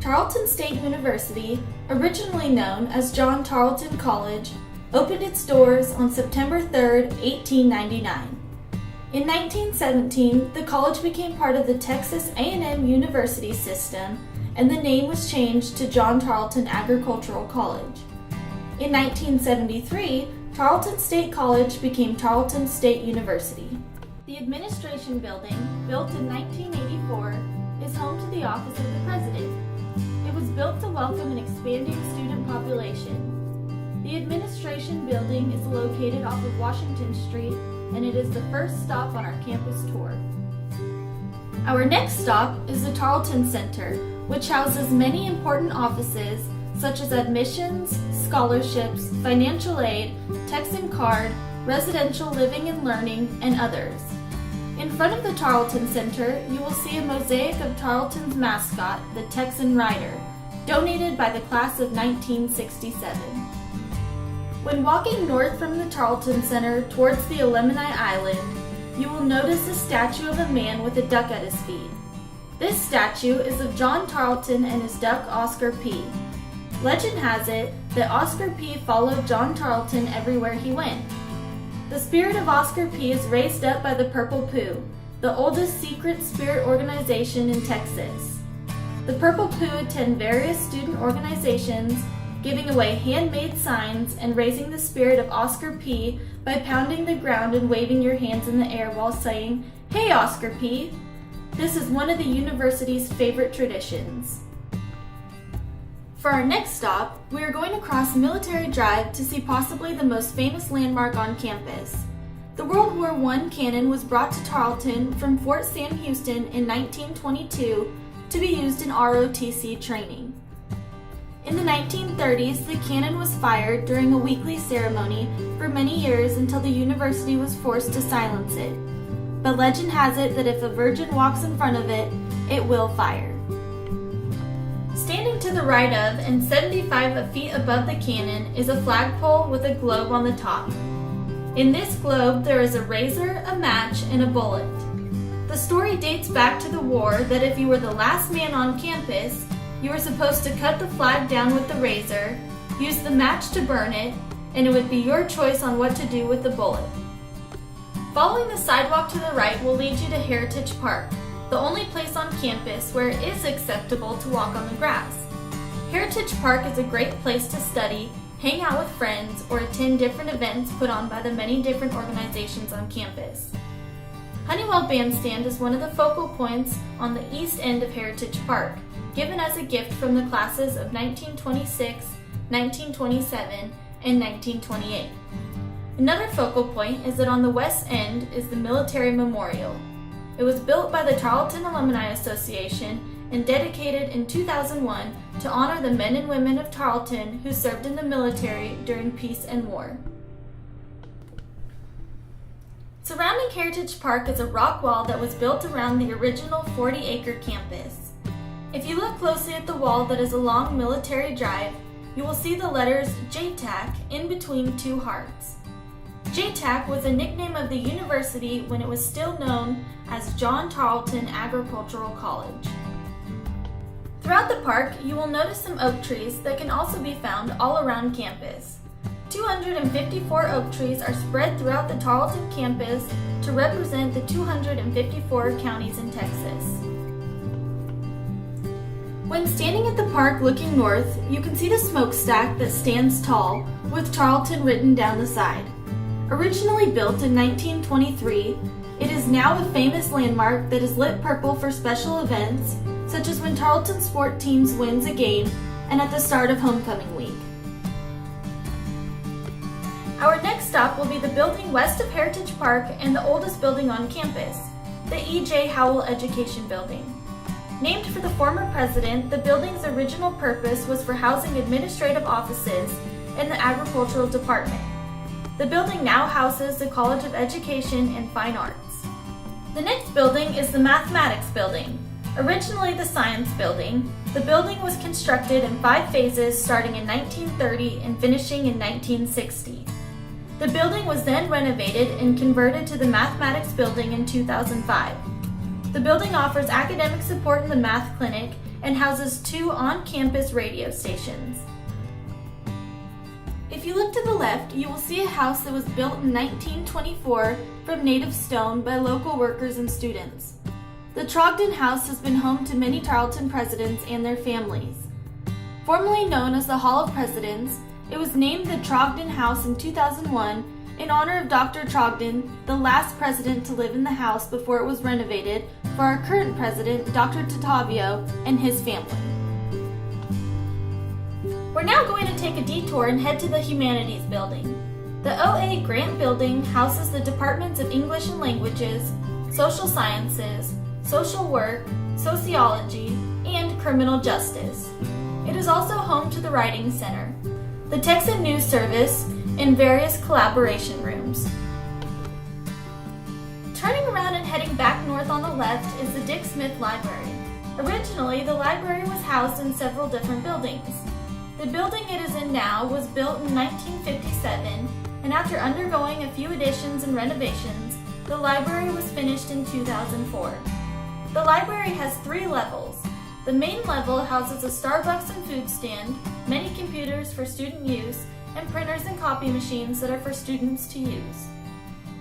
Tarleton State University, originally known as John Tarleton College, opened its doors on September 3, 1899. In 1917, the college became part of the Texas A&M University system, and the name was changed to John Tarleton Agricultural College. In 1973, Tarleton State College became Tarleton State University. The administration building, built in 1984, is home to the office of the president. It was built to welcome an expanding student population. The administration building is located off of Washington Street, and it is the first stop on our campus tour. Our next stop is the Tarleton Center, which houses many important offices such as admissions, scholarships, financial aid, Texan card, residential living and learning, and others. In front of the Tarleton Center, you will see a mosaic of Tarleton's mascot, the Texan Rider, donated by the class of 1967. When walking north from the Tarleton Center towards the Illuminati Island, you will notice a statue of a man with a duck at his feet. This statue is of John Tarleton and his duck Oscar P. Legend has it that Oscar P. followed John Tarleton everywhere he went. The spirit of Oscar P. is raised up by the Purple Pooh, the oldest secret spirit organization in Texas. The Purple Pooh attend various student organizations, giving away handmade signs and raising the spirit of Oscar P. by pounding the ground and waving your hands in the air while saying, "Hey Oscar P." This is one of the university's favorite traditions. For our next stop, we are going to cross Military Drive to see possibly the most famous landmark on campus. The World War I cannon was brought to Tarleton from Fort Sam Houston in 1922 to be used in ROTC training. In the 1930s, the cannon was fired during a weekly ceremony for many years until the university was forced to silence it. But legend has it that if a virgin walks in front of it, it will fire. Standing to the right of and 75 feet above the cannon is a flagpole with a globe on the top. In this globe, there is a razor, a match, and a bullet. The story dates back to the war that if you were the last man on campus, you were supposed to cut the flag down with the razor, use the match to burn it, and it would be your choice on what to do with the bullet. Following the sidewalk to the right will lead you to Heritage Park, the only place on campus where it is acceptable to walk on the grass. Heritage Park is a great place to study, hang out with friends, or attend different events put on by the many different organizations on campus. Honeywell Bandstand is one of the focal points on the east end of Heritage Park, given as a gift from the classes of 1926, 1927, and 1928. Another focal point is that on the west end is the Military Memorial. It was built by the Tarleton Alumni Association and dedicated in 2001 to honor the men and women of Tarleton who served in the military during peace and war. Surrounding Heritage Park is a rock wall that was built around the original 40-acre campus. If you look closely at the wall that is along Military Drive, you will see the letters JTAC in between two hearts. JTAC was a nickname of the university when it was still known as John Tarleton Agricultural College. Throughout the park, you will notice some oak trees that can also be found all around campus. 254 oak trees are spread throughout the Tarleton campus to represent the 254 counties in Texas. When standing at the park looking north, you can see the smokestack that stands tall, with Tarleton written down the side. Originally built in 1923, it is now a famous landmark that is lit purple for special events, such as when Tarleton sport teams wins a game and at the start of homecoming week. Our next stop will be the building west of Heritage Park and the oldest building on campus, the E.J. Howell Education Building. Named for the former president, the building's original purpose was for housing administrative offices in the agricultural department. The building now houses the College of Education and Fine Arts. The next building is the Mathematics Building. Originally the Science Building, the building was constructed in 5 phases starting in 1930 and finishing in 1960. The building was then renovated and converted to the Mathematics Building in 2005. The building offers academic support in the math clinic and houses 2 on-campus radio stations. If you look to the left, you will see a house that was built in 1924 from native stone by local workers and students. The Trogdon House has been home to many Tarleton presidents and their families. Formerly known as the Hall of Presidents, it was named the Trogdon House in 2001 in honor of Dr. Trogdon, the last president to live in the house before it was renovated for our current president, Dr. Tatavio, and his family. We're now going to take a detour and head to the Humanities Building. The OA Grant Building houses the Departments of English and Languages, Social Sciences, Social Work, Sociology, and Criminal Justice. It is also home to the Writing Center, the Texan News Service, and various collaboration rooms. Turning around and heading back north on the left is the Dick Smith Library. Originally, the library was housed in several different buildings. The building it is in now was built in 1957, and after undergoing a few additions and renovations, the library was finished in 2004. The library has 3 levels. The main level houses a Starbucks and food stand, many computers for student use, and printers and copy machines that are for students to use.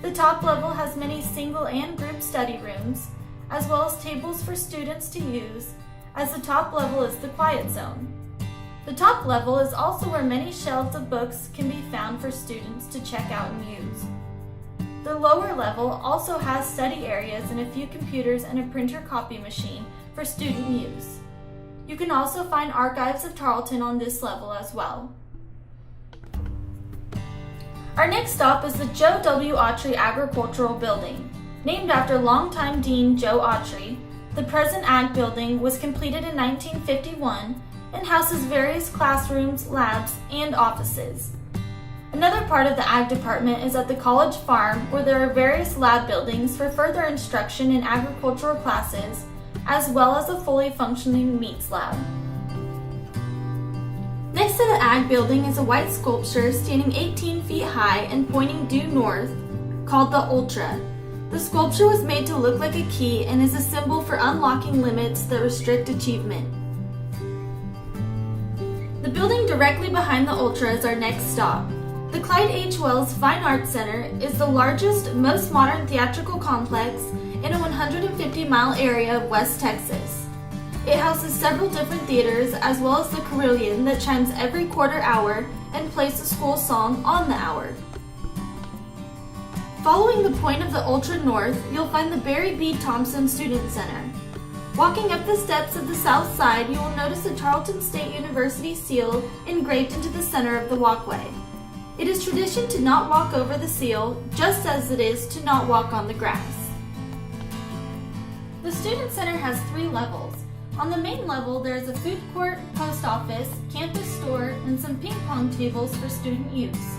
The top level has many single and group study rooms, as well as tables for students to use, as the top level is the quiet zone. The top level is also where many shelves of books can be found for students to check out and use. The lower level also has study areas and a few computers and a printer copy machine for student use. You can also find archives of Tarleton on this level as well. Our next stop is the Joe W. Autry Agricultural Building. Named after longtime Dean Joe Autry, the present Ag Building was completed in 1951 and houses various classrooms, labs, and offices. Another part of the Ag Department is at the College Farm, where there are various lab buildings for further instruction in agricultural classes, as well as a fully functioning meats lab. Next to the Ag Building is a white sculpture standing 18 feet high and pointing due north, called the Ultra. The sculpture was made to look like a key and is a symbol for unlocking limits that restrict achievement. The building directly behind the Ultra is our next stop. The Clyde H. Wells Fine Arts Center is the largest, most modern theatrical complex in a 150-mile area of West Texas. It houses several different theaters, as well as the carillon that chimes every quarter hour and plays the school song on the hour. Following the point of the Ultra north, you'll find the Barry B. Thompson Student Center. Walking up the steps of the south side, you will notice the Tarleton State University seal engraved into the center of the walkway. It is tradition to not walk over the seal, just as it is to not walk on the grass. The Student Center has 3 levels. On the main level, there is a food court, post office, campus store, and some ping pong tables for student use.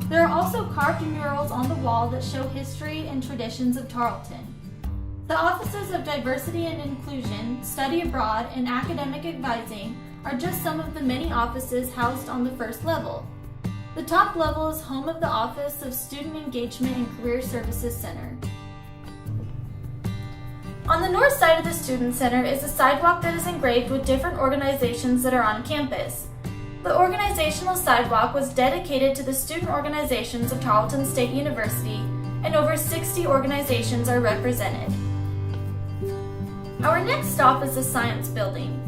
There are also carved murals on the wall that show history and traditions of Tarleton. The offices of Diversity and Inclusion, Study Abroad, and Academic Advising are just some of the many offices housed on the first level. The top level is home of the Office of Student Engagement and Career Services Center. On the north side of the Student Center is a sidewalk that is engraved with different organizations that are on campus. The organizational sidewalk was dedicated to the student organizations of Tarleton State University, and over 60 organizations are represented. Our next stop is the Science Building.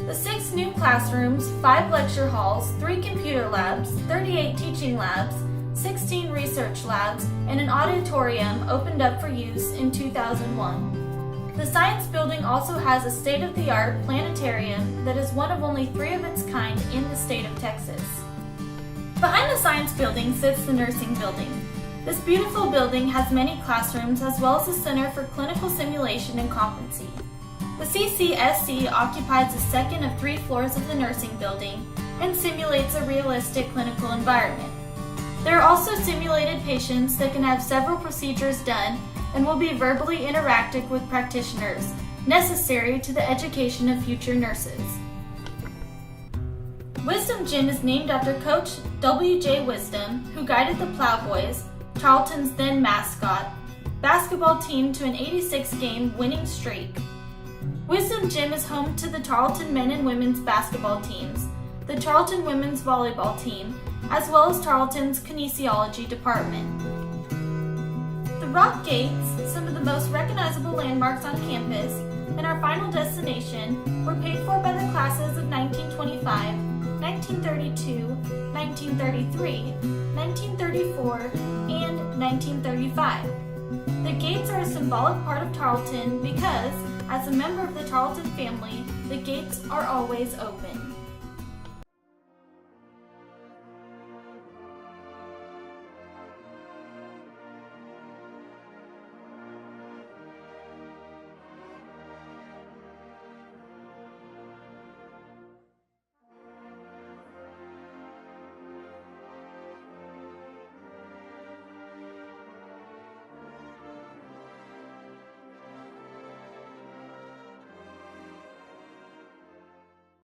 The 6 new classrooms, 5 lecture halls, 3 computer labs, 38 teaching labs, 16 research labs, and an auditorium opened up for use in 2001. The Science Building also has a state-of-the-art planetarium that is one of only 3 of its kind in the state of Texas. Behind the Science Building sits the Nursing Building. This beautiful building has many classrooms as well as a center for clinical simulation and competency. The CCSC occupies the second of 3 floors of the nursing building and simulates a realistic clinical environment. There are also simulated patients that can have several procedures done and will be verbally interactive with practitioners, necessary to the education of future nurses. Wisdom Gym is named after Coach W.J. Wisdom, who guided the Plowboys, Tarleton's then mascot, basketball team to an 86-game winning streak. Wisdom Gym is home to the Tarleton men and women's basketball teams, the Tarleton women's volleyball team, as well as Tarleton's kinesiology department. The Rock Gates, some of the most recognizable landmarks on campus, and our final destination were paid for by the classes of 1925, 1932, 1933, 1934, and 1935. The gates are a symbolic part of Tarleton because, as a member of the Tarleton family, the gates are always open.